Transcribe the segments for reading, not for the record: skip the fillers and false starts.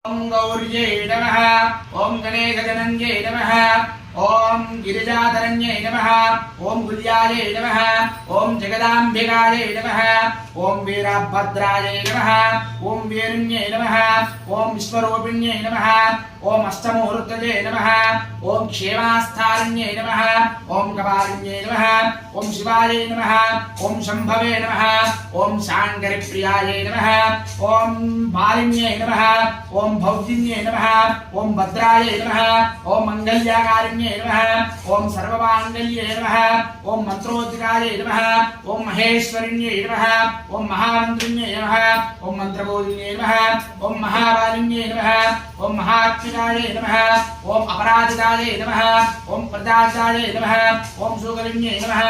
ओम गौर्यै नमः। ओम गणेशजनन्यै नमः। ओम गिरिजाधरण्यै नमः। ओम गुल्यायै नमः। ओम जगदाम्बिकायै नमः। ओम वीरभद्रायै नमः। ओम वीरुण्यै नमः। ओम विश्वरूपिण्यै नमः। ओम अष्टमूर्तये नमः। ओम क्षेमास्थारिण्यै नमः। ओम कपालिन्यै नमः। ओम शिवायै नमः। ओम शंभवे नमः। ओम शांकरप्रियायै नमः। ओम बालिन्यै नमः। ओम भौजिन्यै नमः। ओम भद्रायै नमः। ओम मंगल्याकारिण्यै नमः। ओम सर्वमांगल्ये नमः। ओम मंत्रोद्गायै नमः। ओम महेश्वरिण्यै नमः। ओम महामन्त्रिण्यै नमः। ओम मंत्रबोधिन्यै नमः। ओम महाबालिन्यै नमः। ओम महात्मिकायै नमः। ओम अपराजितायै नमः। ओम प्रजातायै नमः। ओम सुगलिन्यै नमः।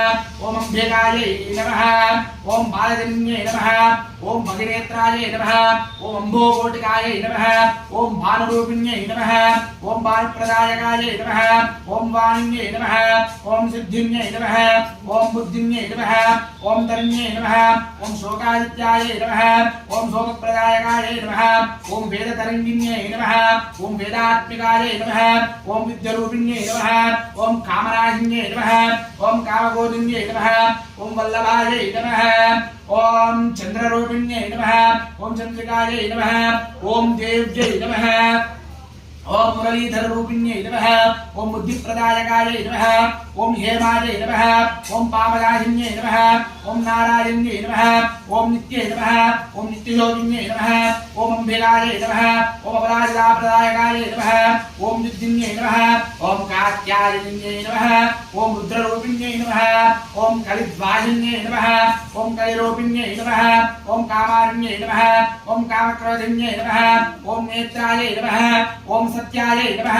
ओम अंबिकायै नमः। ओम बालजन्यै नमः। ओम भगिनेत्रायै नमः। ओम अम्भोकोटिकायै नमः। ओम भानुरूपिण्यै नमः। ओम बालप्रदायकायै नमः। ओम वाणिन्यै नमः। ओम सिद्धिन्यै नमः। ओम बुद्धिन्यै नमः। ओम तरुण्यै नमः। ओम शोकादित्यायै नमः। ओम शोकप्रदायकायै नमः। ओम वेदतरङ्गिन्यै नमः। ओम वेदात्मिकायै नमः। ओम विद्यारूपिण्यै नमः। ओम कामराजिन्यै नमः। ओम कामगोदिन्यै नमः। ओम वल्लभायै नमः। ओम चंद्ररूपिण्यै नमः। ओम चंद्रिकायै नमः। ओम देव्यै नमः। ओम मुरलीधर रूपिण्यै नमः। ओम बुद्धिप्रदायकायै नमः। ओम हेमायै नमः। ओम पावनाशिन्यै नमः। ओम नारायण्यै नमः। ओम नित्यै नमः। ओम नित्ययोगिन्यै नमः। ओम अंबिकायै नमः। ओम अपराजिताप्रदायकायै नमः। ओम युद्धिन्यै नमः। ओम कात्यायनिन्यै नमः। ओम रुद्ररूपिण्यै नमः। ओम कलिद्वाहिन्यै नमः। ओम कलिरूपिण्यै नमः। ओम कामारिण्यै नमः। ओम कामक्रोधिन्यै नमः। ओम नेत्रायै नमः। ओम सत्यायै नमः।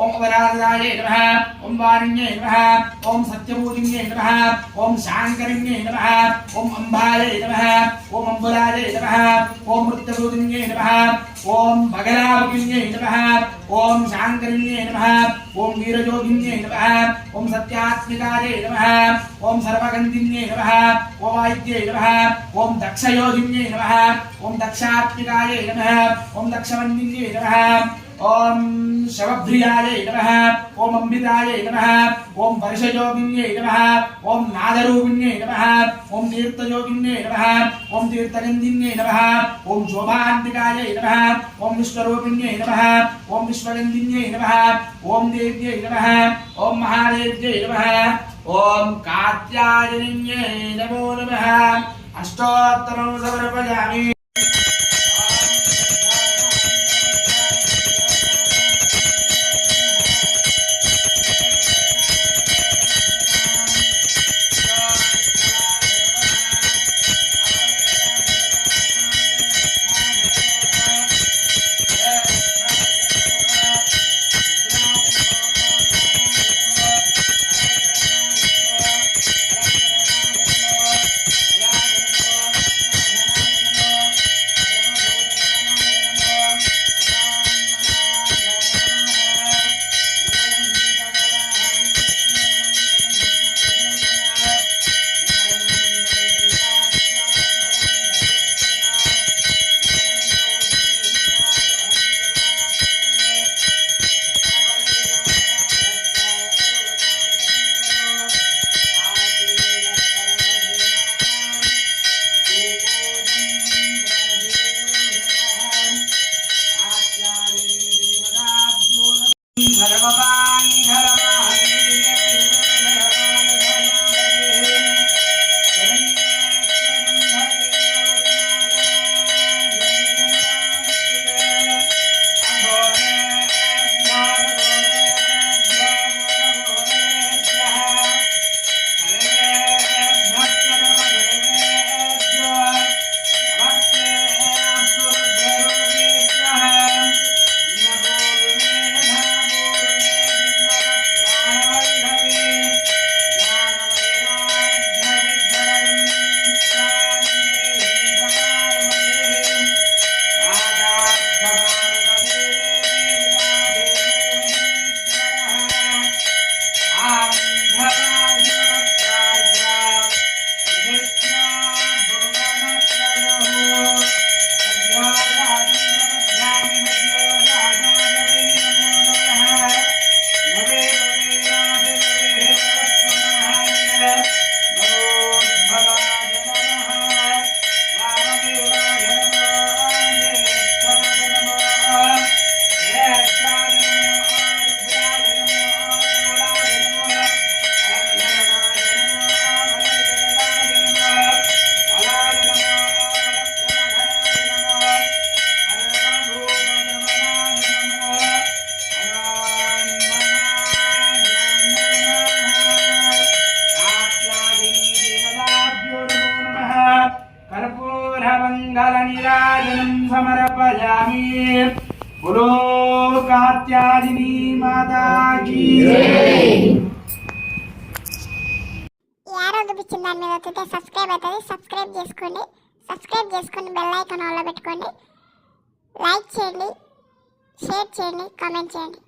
ओम अपराजितायै नमः। ओम वारिण्यै नमः। ओम सत्यबोधिन्यै नमः। ओम शांकरिण्यै नमः। ओम अंबायै नमः। ओम अंबुलायै नमः। ओम मृत्यबोधिन्यै नमः। ओम भगलावकिन्यै नमः। ओम शांकरिण्यै नमः। ओम वीरयोगिन्यै नमः। ओम सत्यात्मिकायै नमः। ओम सर्वगन्धिन्यै नमः। ओम आदित्यै नमः। ओम दक्षयोगिन्यै नमः। ओम दक्षात्मिकायै नमः। ओम दक्षवन्दिन्यै नमः। ओम शवप्रियायै नमः। ओम अंबिकायै नमः। ओम वर्षयोगिन्यै नमः। ओम नादरूपिण्यै नमः। ओम तीर्थयोगिन्यै नमः। ओम तीर्थगन्धिन्यै नमः। ओम शोभान्तिकायै नमः। ओम विश्वरूपिण्यै नमः। ओम विश्वगन्धिन्यै नमः। ओम देव्यै नमः। ओम महादेव्यै नमः। ओम कात्यायनिन्यै नमो नमः। अष्टोत्तरं समर्पयामि। बोलो कात्यायनी माता की యారో చూపించిన దాని మీద వస్తే సబ్స్క్రైబ్ అవుతుంది. సబ్స్క్రైబ్ చేసుకొని బెల్ ఐకాన్ ఆన్లో పెట్టుకోండి. లైక్ చేయండి, షేర్ చేయండి, కామెంట్ చేయండి.